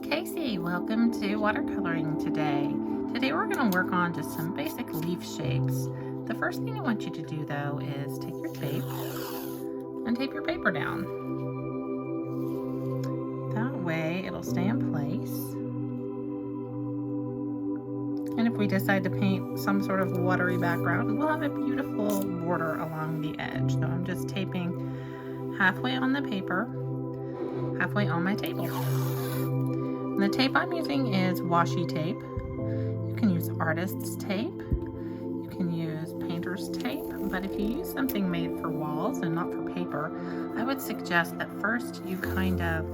Kasey, welcome to watercoloring today. Today we're going to work on just some basic leaf shapes. The first thing I want you to do though is take your tape and tape your paper down. That way it'll stay in place. And if we decide to paint some sort of watery background, we'll have a beautiful border along the edge. So I'm just taping halfway on the paper, halfway on my table. And the tape I'm using is washi tape. You can use artist's tape. You can use painter's tape. But if you use something made for walls and not for paper, I would suggest that first you kind of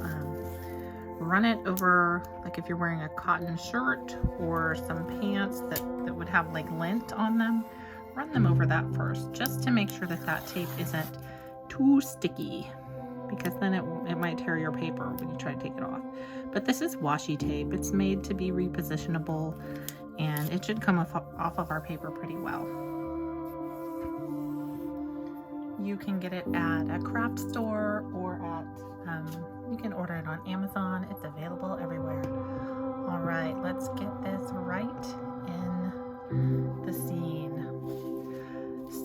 run it over, like if you're wearing a cotton shirt or some pants that would have like lint on them, run them over that first, just to make sure that that tape isn't too sticky, because then it might tear your paper when you try to take it off. But this is washi tape. It's made to be repositionable, and it should come off of our paper pretty well. You can get it at a craft store or you can order it on Amazon. It's available everywhere. All right, let's get this right in the scene.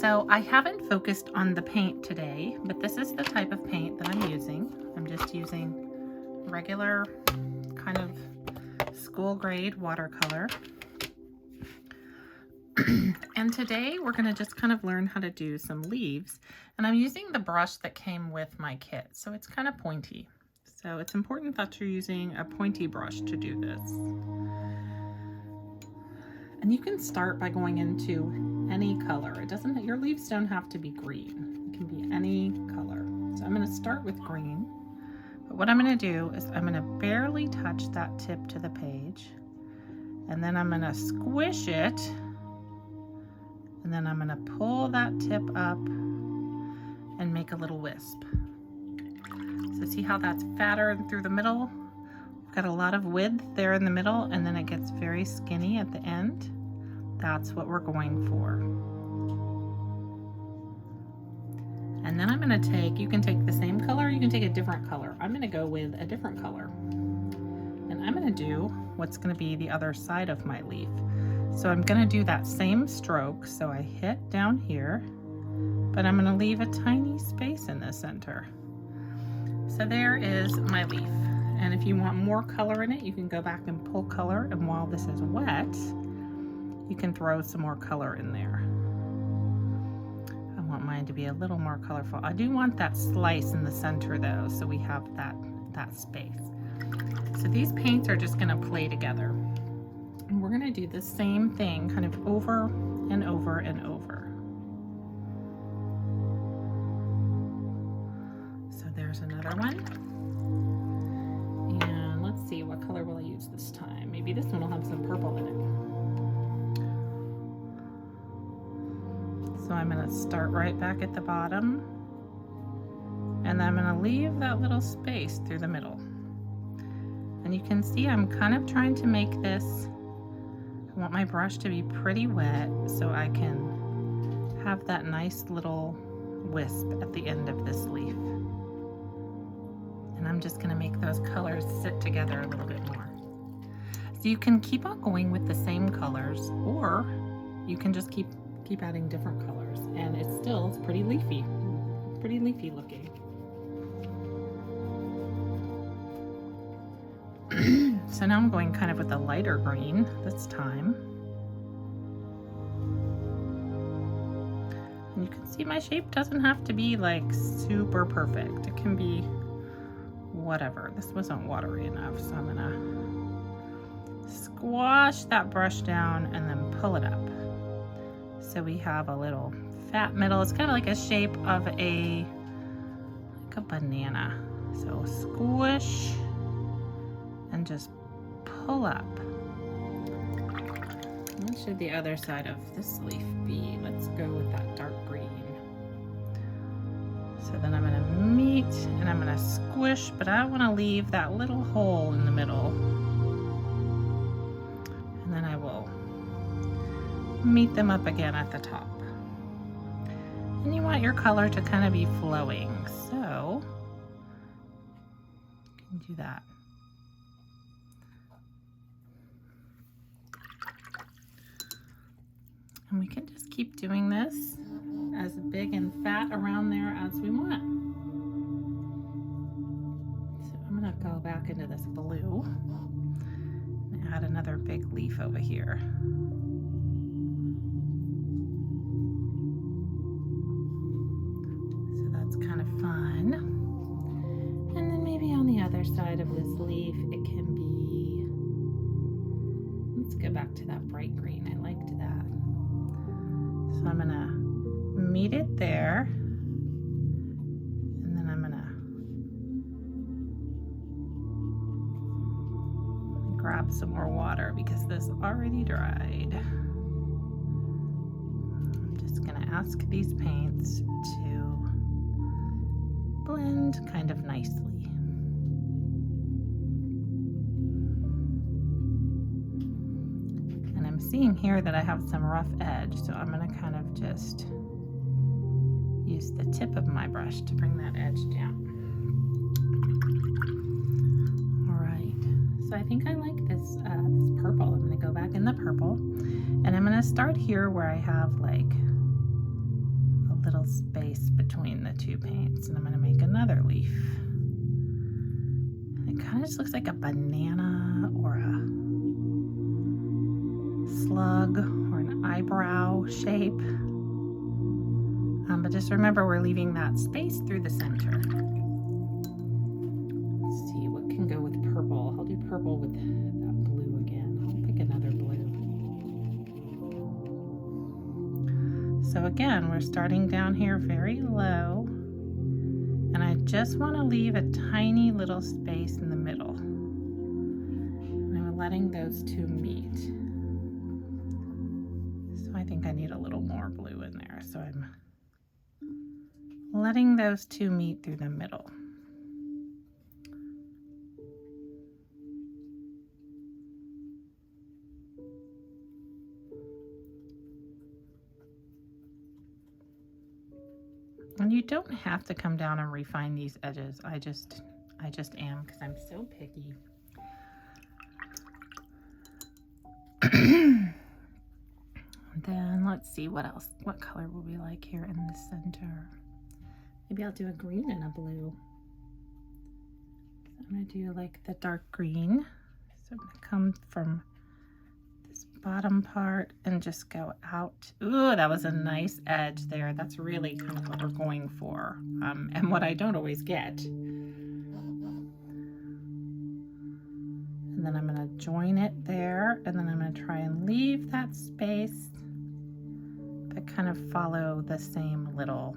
So I haven't focused on the paint today, but this is the type of paint that I'm using. I'm just using regular kind of school grade watercolor. And today we're going to just kind of learn how to do some leaves. And I'm using the brush that came with my kit, so it's kind of pointy. So it's important that you're using a pointy brush to do this. And you can start by going into any color. Your leaves don't have to be green. It can be any color. So I'm going to start with green. But what I'm going to do is I'm going to barely touch that tip to the page. And then I'm going to squish it. And then I'm going to pull that tip up and make a little wisp. So see how that's fatter through the middle? We've got a lot of width there in the middle, and then it gets very skinny at the end. That's what we're going for. And then I'm going to take, you can take the same color, you can take a different color. I'm going to go with a different color. And I'm going to do what's going to be the other side of my leaf. So I'm going to do that same stroke. So I hit down here, but I'm going to leave a tiny space in the center. So there is my leaf. And if you want more color in it, you can go back and pull color. And while this is wet, you can throw some more color in there. I want mine to be a little more colorful. I do want that slice in the center though, so we have that space. So these paints are just going to play together. And we're going to do the same thing kind of over and over and over. So there's another one. And let's see, what color will I use this time? Maybe this one will have some purple in it. So I'm going to start right back at the bottom. And I'm going to leave that little space through the middle. And you can see I'm kind of trying to make this, I want my brush to be pretty wet so I can have that nice little wisp at the end of this leaf. And I'm just going to make those colors sit together a little bit more. So you can keep on going with the same colors, or you can just keep adding different colors, and it's pretty leafy looking. So now I'm going kind of with a lighter green this time. And you can see my shape doesn't have to be like super perfect. It can be whatever. This wasn't watery enough, so I'm gonna squash that brush down and then pull it up. So we have a little fat middle. It's kind of like a shape of like a banana. So squish and just pull up. What should the other side of this leaf be? Let's go with that dark green. So then I'm going to meet and I'm going to squish, but I want to leave that little hole in the middle. And then I will meet them up again at the top. And you want your color to kind of be flowing, so you can do that. And we can just keep doing this as big and fat around there as we want. So I'm gonna go back into this blue and add another big leaf over here. So that's kind of fun. And then maybe on the other side of this leaf, it can be, let's go back to that bright green. I liked that. So I'm gonna meet it there. And then I'm gonna grab some more water because this already dried. I'm just gonna ask these paints to blend kind of nicely. And I'm seeing here that I have some rough edge, so I'm gonna kind of just use the tip of my brush to bring that edge down. All right, so I think I like this, this purple. I'm gonna go back in the purple, and I'm gonna start here where I have like a little space between the two paints, and I'm gonna make another leaf. And it kind of just looks like a banana or a slug or an eyebrow shape. But just remember, we're leaving that space through the center. Let's see what can go with purple. I'll do purple with that blue again. I'll pick another blue. So again, we're starting down here very low, and I just want to leave a tiny little space in the middle. And I'm letting those two meet. So I think I need a little more blue in there. So I'm letting those two meet through the middle. And you don't have to come down and refine these edges. I just am, because I'm so picky. Then let's see what else. What color will we like here in the center? Maybe I'll do a green and a blue. So I'm gonna do like the dark green. So I'm gonna come from this bottom part and just go out. Ooh, that was a nice edge there. That's really kind of what we're going for, and what I don't always get. And then I'm gonna join it there, and then I'm gonna try and leave that space, but kind of follow the same little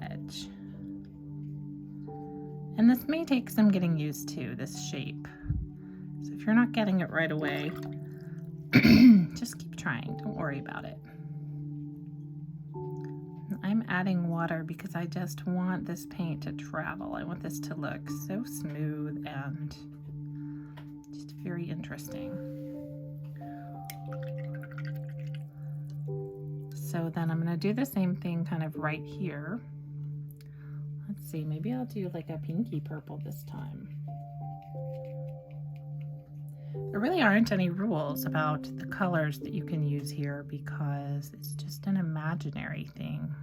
edge. And this may take some getting used to, this shape. So if you're not getting it right away, just keep trying, don't worry about it. I'm adding water because I just want this paint to travel. I want this to look so smooth and just very interesting. So then I'm gonna do the same thing kind of right here. Let's see, maybe I'll do like a pinky purple this time. There really aren't any rules about the colors that you can use here because it's just an imaginary thing.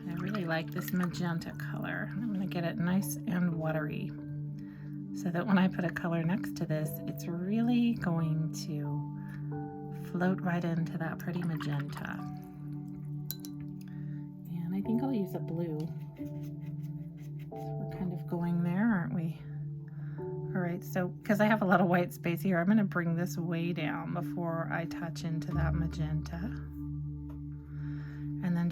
I really like this magenta color. I'm going to get it nice and watery so that when I put a color next to this, it's really going to float right into that pretty magenta. And I think I'll use a blue. So we're kind of going there, aren't we? All right, so because I have a lot of white space here, I'm going to bring this way down before I touch into that magenta. And then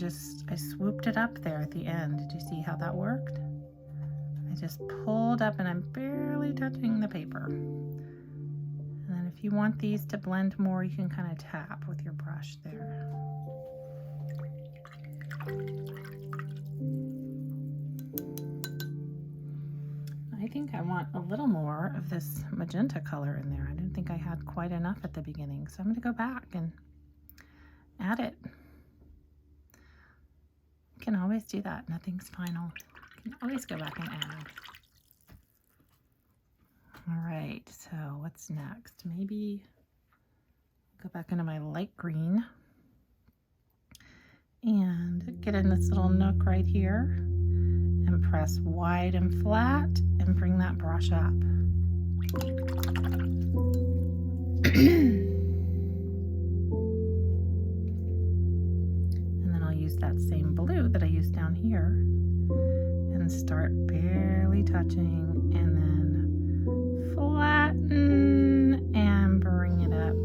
I swooped it up there at the end. Did you see how that worked? I just pulled up and I'm barely touching the paper. And then if you want these to blend more, you can kind of tap with your brush there. I think I want a little more of this magenta color in there. I didn't think I had quite enough at the beginning, so I'm going to go back and add it. You can always do that. Nothing's final. You can always go back and add. All right, so what's next? Maybe go back into my light green and get in this little nook right here and press wide and flat and bring that brush up. And then I'll use that same blue that I used down here and start barely touching and then flatten and bring it up.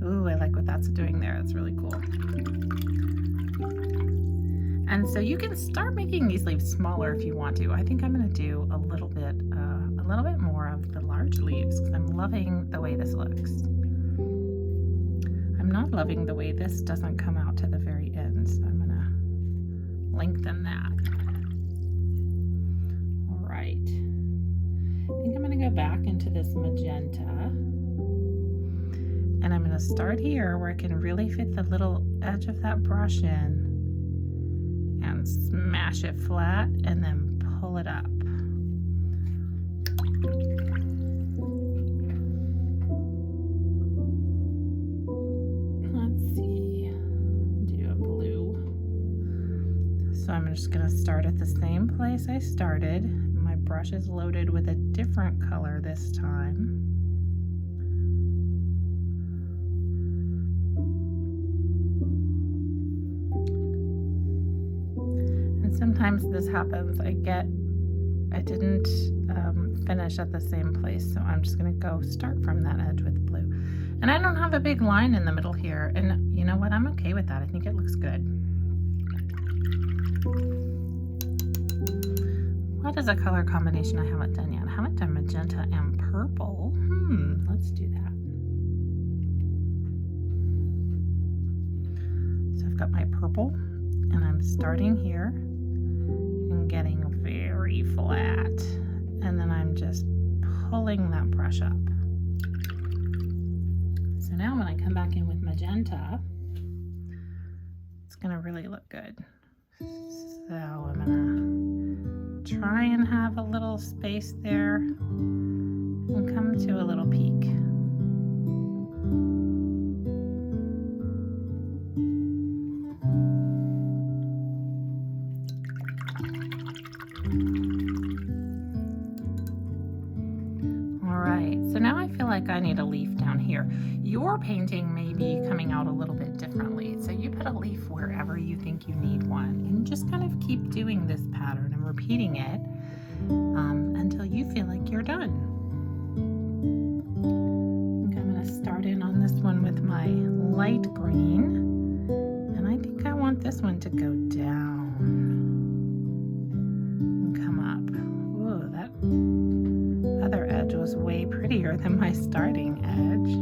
Ooh, I like what that's doing there. That's really cool. And so you can start making these leaves smaller if you want to. I think I'm going to do a little bit more of the large leaves because I'm loving the way this looks. I'm not loving the way this doesn't come out to the very end, so I'm going to lengthen that. All right. I think I'm going to go back into this magenta. And I'm going to start here where I can really fit the little edge of that brush in and smash it flat and then pull it up. Let's see, do a blue. So I'm just going to start at the same place I started. My brush is loaded with a different color this time. Sometimes this happens. I didn't finish at the same place, so I'm just going to go start from that edge with blue. And I don't have a big line in the middle here, and you know what? I'm okay with that. I think it looks good. What is a color combination I haven't done yet? I haven't done magenta and purple. Let's do that. So I've got my purple, and I'm starting here. Getting very flat, and then I'm just pulling that brush up. So now when I come back in with magenta, it's going to really look good. So I'm going to try and have a little space there and come to a little peak. Like I need a leaf down here. Your painting may be coming out a little bit differently, so you put a leaf wherever you think you need one and just kind of keep doing this pattern and repeating it until you feel like you're done. I think I'm going to start in on this one with my light green, and I think I want this one to go down and come up. Ooh, that other edge was way prettier than my starting edge.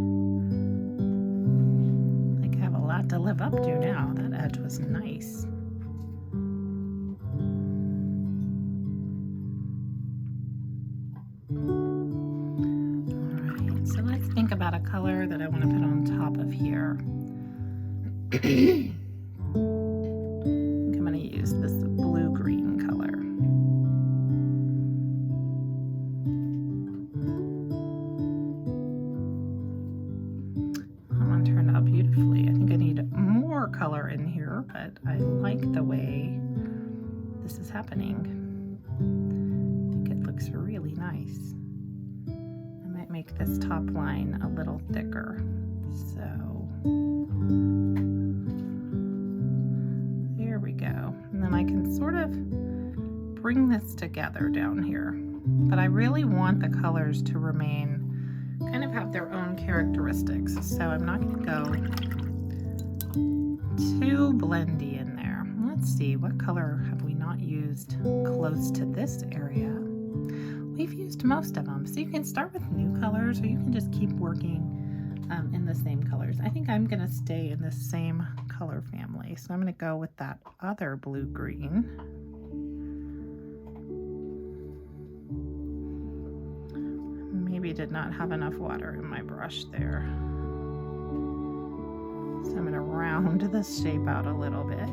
Like I have a lot to live up to now. That edge was nice. Alright, so let's think about a color that I want to put on top of here. I think I'm going to use this blue-green color. Color in here, but I like the way this is happening. I think it looks really nice. I might make this top line a little thicker. So there we go. And then I can sort of bring this together down here. But I really want the colors to remain, kind of have their own characteristics. So I'm not going to go too blendy in there. Let's see, what color have we not used close to this area? We've used most of them, so you can start with new colors or you can just keep working in the same colors. I think I'm going to stay in the same color family, so I'm going to go with that other blue-green. Maybe did not have enough water in my brush there. So I'm going to round this shape out a little bit.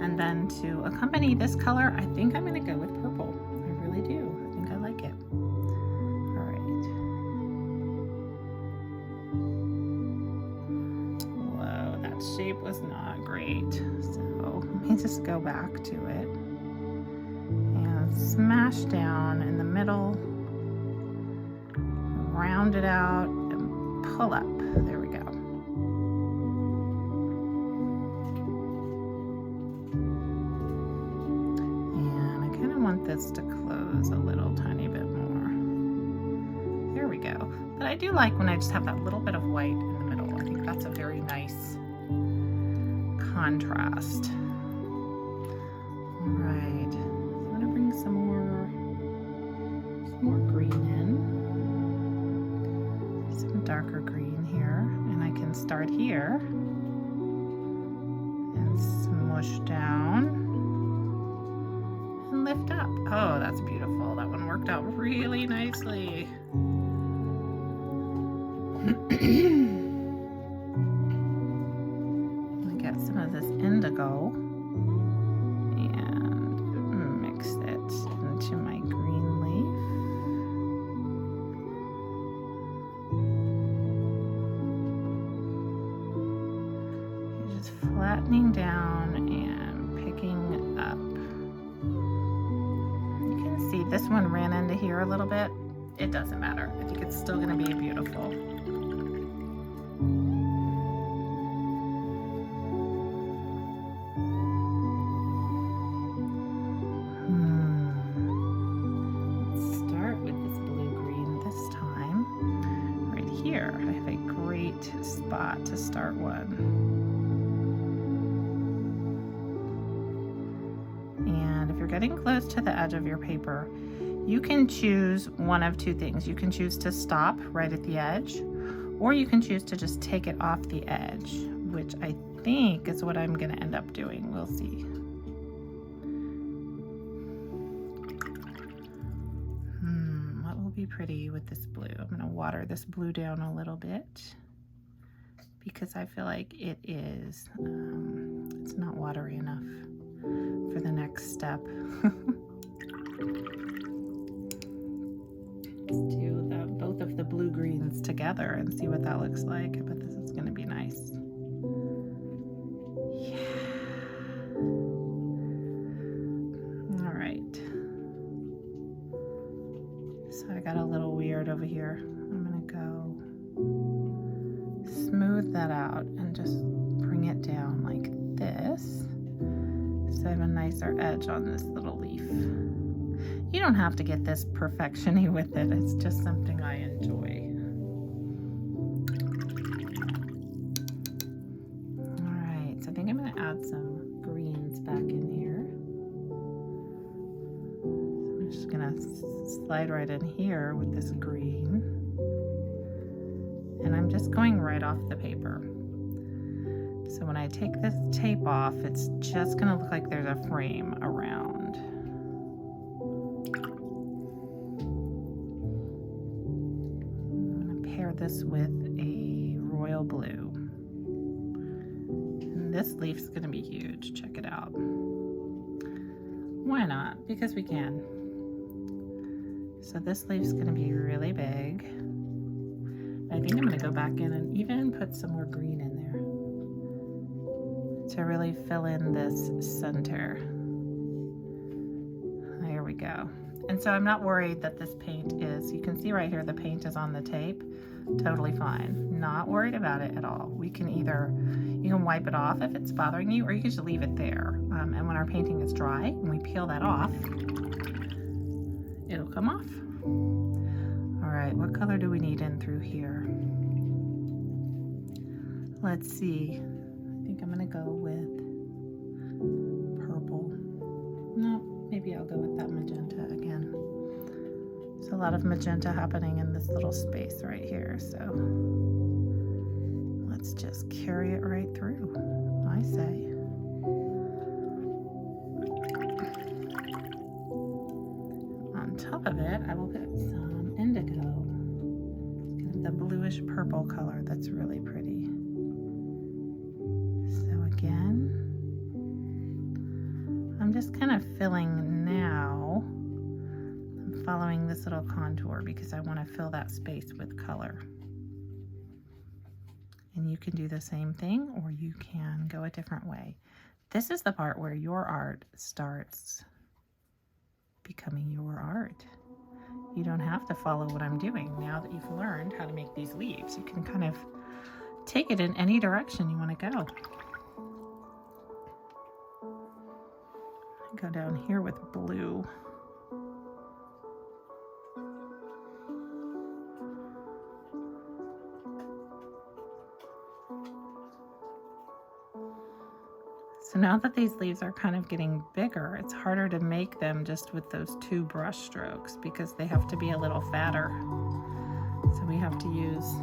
And then to accompany this color, I think I'm going to go with purple. I really do. I think I like it. All right. Whoa, that shape was not great. So let me just go back to it and smash down in the middle, round it out, and pull up. There we go. This to close a little tiny bit more. There we go. But I do like when I just have that little bit of white in the middle. I think that's a very nice contrast. All right, I'm gonna bring some more green in, some darker green here, and I can start here and smush down. Lift up. Oh, that's beautiful. That one worked out really nicely. I get some of this indigo and mix it into my green leaf. You're just flattening down and picking up. See, this one ran into here a little bit. It doesn't matter. I think it's still going to be beautiful. Let's start with this blue-green this time. Right here, I have a great spot to start one. And if you're getting close to the edge of your paper, you can choose one of two things. You can choose to stop right at the edge, or you can choose to just take it off the edge, which I think is what I'm going to end up doing. We'll see. What will be pretty with this blue? I'm going to water this blue down a little bit because I feel like it is, it's not watery enough for the next step. Let's do both of the blue greens together and see what that looks like. I bet this is going to be nice. Yeah. All right. So I got a little weird over here. I'm going to go smooth that out and just bring it down like this. So I have a nicer edge on this little leaf. You don't have to get this perfection-y with it. It's just something I enjoy. All right, so I think I'm going to add some greens back in here. So I'm just going to slide right in here with this green. And I'm just going right off the paper. So when I take this tape off, it's just going to look like there's a frame around. I'm going to pair this with a royal blue. And this leaf's going to be huge. Check it out. Why not? Because we can. So this leaf's going to be really big. I think I'm going to go back in and even put some more green in there to really fill in this center. There we go. And so I'm not worried that this paint is, you can see right here the paint is on the tape. Totally fine. Not worried about it at all. We can either, you can wipe it off if it's bothering you, or you can just leave it there. And when our painting is dry, when we peel that off, it'll come off. All right, what color do we need in through here? Let's see. I think I'm gonna go with purple. No, maybe I'll go with that magenta again. There's a lot of magenta happening in this little space right here, so let's just carry it right through, I say. On top of it, I will put some indigo. bluish purple color that's really pretty. So again, I'm just kind of filling now. I'm following this little contour because I want to fill that space with color. And you can do the same thing, or you can go a different way. This is the part where your art starts becoming your art. You don't have to follow what I'm doing. Now that you've learned how to make these leaves, you can kind of take it in any direction you want to go. Go down here with blue. So now that these leaves are kind of getting bigger, it's harder to make them just with those 2 brush strokes because they have to be a little fatter. So we have to use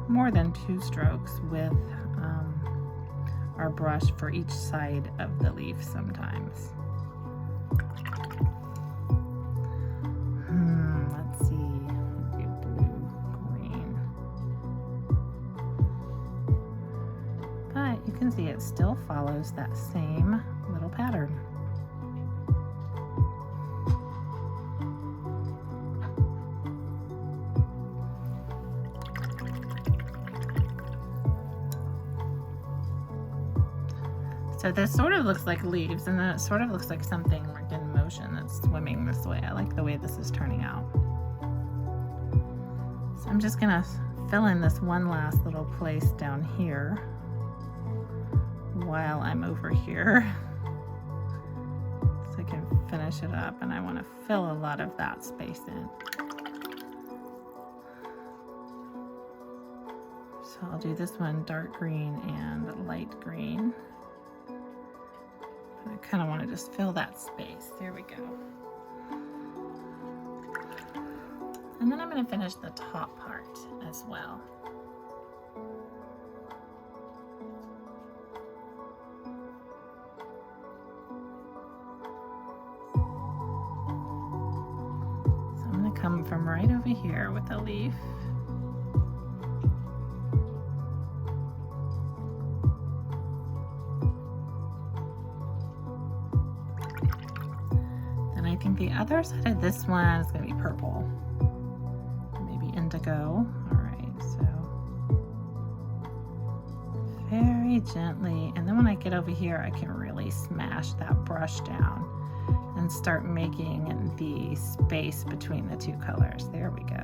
more than 2 strokes with our brush for each side of the leaf sometimes. Let's see, do blue, green. But you can see it still follows that same little pattern. So this sort of looks like leaves, and then it sort of looks like something like in motion that's swimming this way. I like the way this is turning out. So I'm just gonna fill in this one last little place down here while I'm over here. So I can finish it up, and I want to fill a lot of that space in. So I'll do this one dark green and light green. I kind of want to just fill that space. There we go. And then I'm going to finish the top part as well. So I'm going to come from right over here with a leaf. I think the other side of this one is going to be purple, maybe indigo. All right, so very gently, and then when I get over here, I can really smash that brush down and start making the space between the 2 colors. There we go.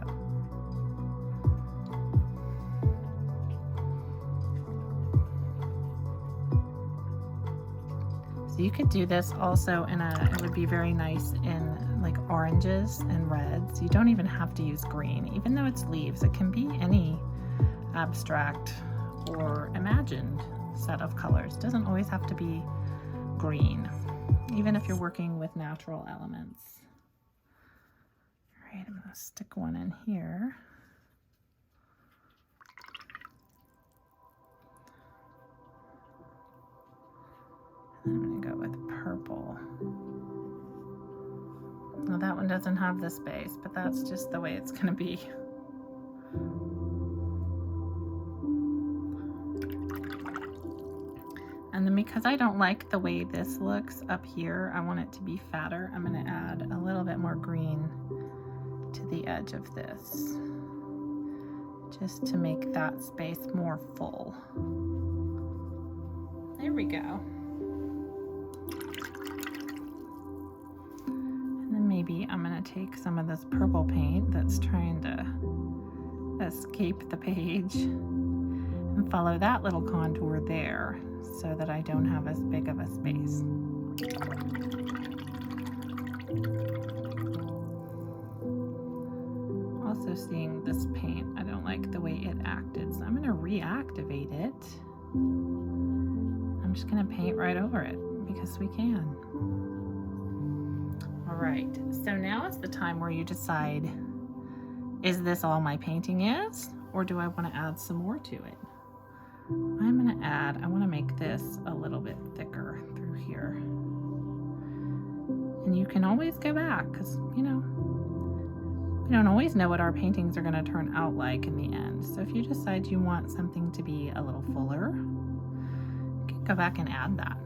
So you could do this also it would be very nice in like oranges and reds. You don't even have to use green. Even though it's leaves, it can be any abstract or imagined set of colors. It doesn't always have to be green, even if you're working with natural elements. All right, I'm gonna stick one in here. I'm going to go with purple. Now that one doesn't have the space, but that's just the way it's going to be. And then because I don't like the way this looks up here, I want it to be fatter. I'm going to add a little bit more green to the edge of this, just to make that space more full. There we go. Maybe I'm going to take some of this purple paint that's trying to escape the page and follow that little contour there so that I don't have as big of a space. Also seeing this paint, I don't like the way it acted, so I'm going to reactivate it. I'm just going to paint right over it because we can. All right, so now is the time where you decide, is this all my painting is, or do I want to add some more to it? I'm going to add, I want to make this a little bit thicker through here. And you can always go back because, you know, We don't always know what our paintings are going to turn out like in the end. So if you decide you want something to be a little fuller, you can go back and add that.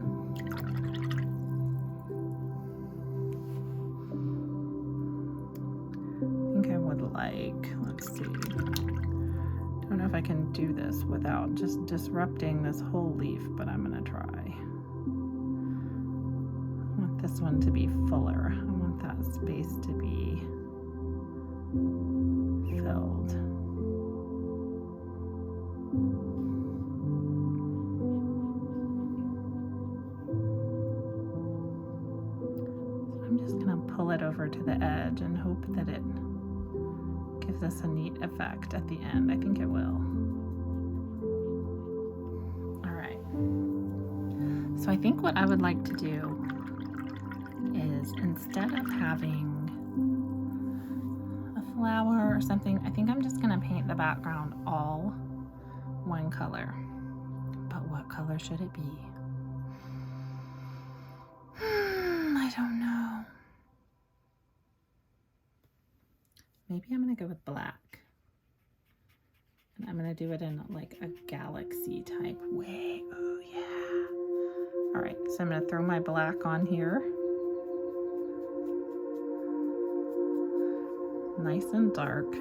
I think I would like, let's see, don't know if I can do this without just disrupting this whole leaf, but I'm going to try. I want this one to be fuller. I want that space to be filled. So I'm just going to pull it over to the edge and hope that it gives us a neat effect at the end. I think it will. All right. So I think what I would like to do is, instead of having a flower or something, I think I'm just going to paint the background all one color. But what color should it be? I don't know. Maybe I'm going to go with black. And I'm going to do it in like a galaxy type way. Oh yeah. All right, so I'm going to throw my black on here. Nice and dark.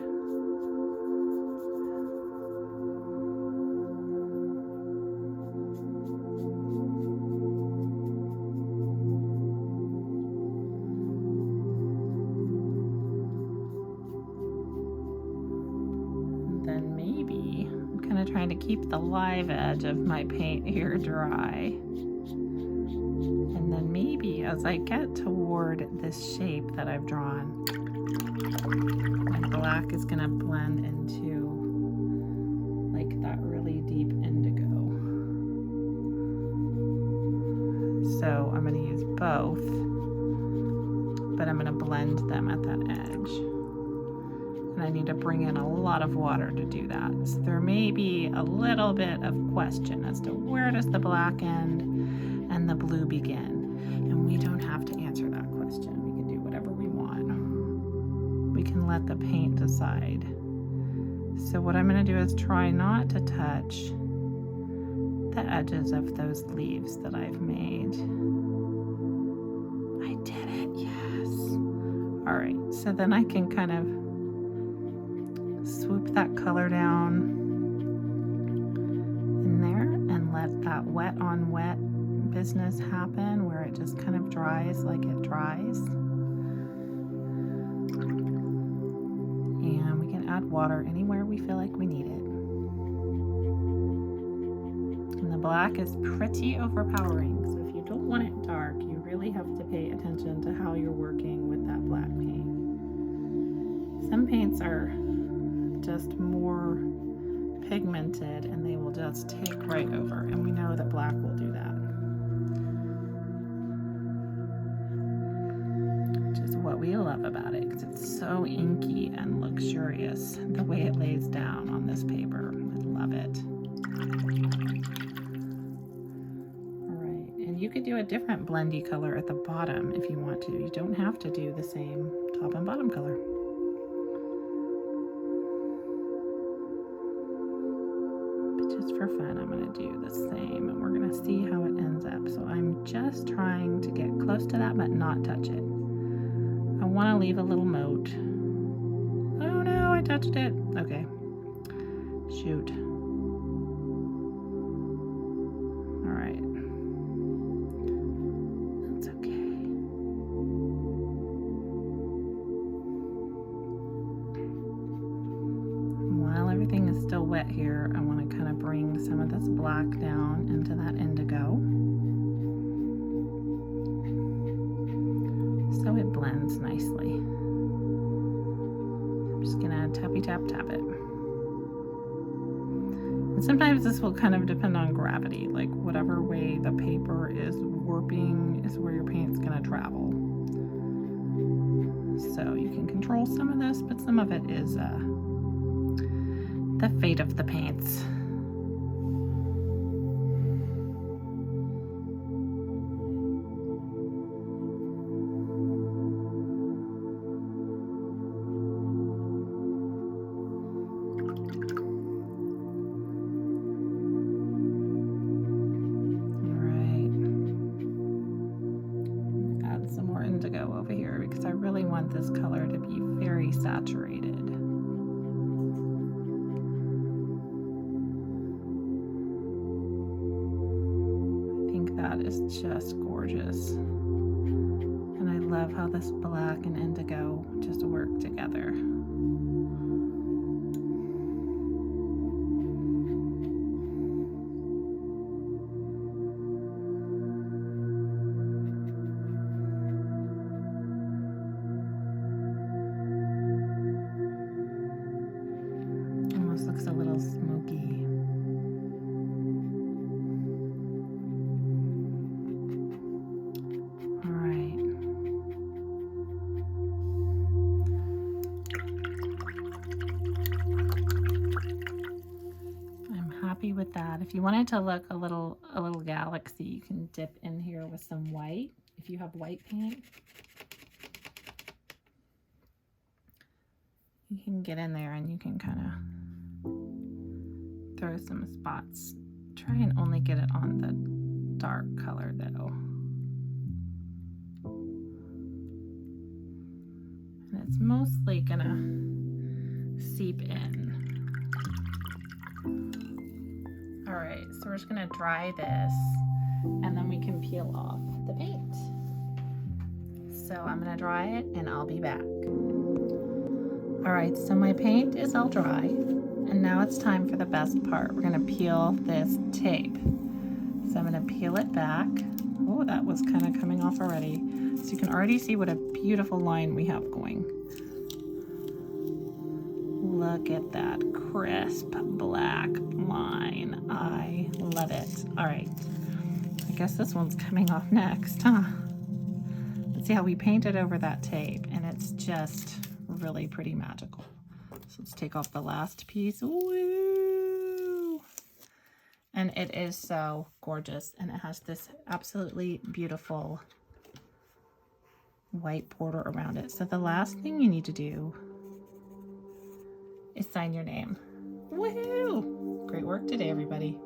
And then maybe I'm kind of trying to keep the live edge of my paint here dry. And then maybe as I get toward this shape that I've drawn, my black is going to blend into like that really deep indigo. So I'm going to use both, but I'm going to blend them at that edge. And I need to bring in a lot of water to do that. So there may be a little bit of question as to where does the black end and the blue begin. And we don't have to answer that question. We can do whatever we want. We can let the paint decide. So what I'm going to do is try not to touch the edges of those leaves that I've made. I did it, yes. All right, so then I can kind of swoop that color down in there and let that wet on wet business happen, where it just kind of dries like it dries. And we can add water anywhere we feel like we need it. And the black is pretty overpowering, so if you don't want it dark, you really have to pay attention to how you're working with that black paint. Some paints are just more pigmented and they will just take right over, and we know that black will do that. Which is what we love about it, because it's so inky and luxurious the way it lays down on this paper. I love it. Alright, and you could do a different blendy color at the bottom if you want to. You don't have to do the same top and bottom color. Just for fun, I'm going to do the same, and we're going to see how it ends up. So I'm just trying to get close to that but not touch it. I want to leave a little moat. Oh no, I touched it. Okay. Shoot. All right. That's okay. While everything is still wet here, I want to kind of bring some of this black down into that indigo, so it blends nicely. I'm just gonna tappy tap tap it. And sometimes this will kind of depend on gravity, like whatever way the paper is warping is where your paint's gonna travel. So you can control some of this, but some of it is the fate of the paints. indigo over here because I really want this color to be very saturated. I think that is just gorgeous. And I love how this black and indigo just work together. Almost looks a little smoky. All right. I'm happy with that. If you want it to look a little galaxy, you can dip in here with some white. If you have white paint, you can get in there and you can kind of throw some spots. Try and only get it on the dark color though. And it's mostly gonna seep in. All right, so we're just gonna dry this and then we can peel off the paint. So I'm gonna dry it and I'll be back. All right, so my paint is all dry and now it's time for the best part. We're gonna peel this tape. So I'm gonna peel it back. Oh, that was kind of coming off already. So you can already see what a beautiful line we have going. Look at that crisp black line. I love it. All right, I guess this one's coming off next, huh? Let's see how we painted over that tape and it's just really pretty magical. So let's take off the last piece. Woo! And it is so gorgeous and it has this absolutely beautiful white border around it. So the last thing you need to do is sign your name. Woohoo! Great work today, everybody.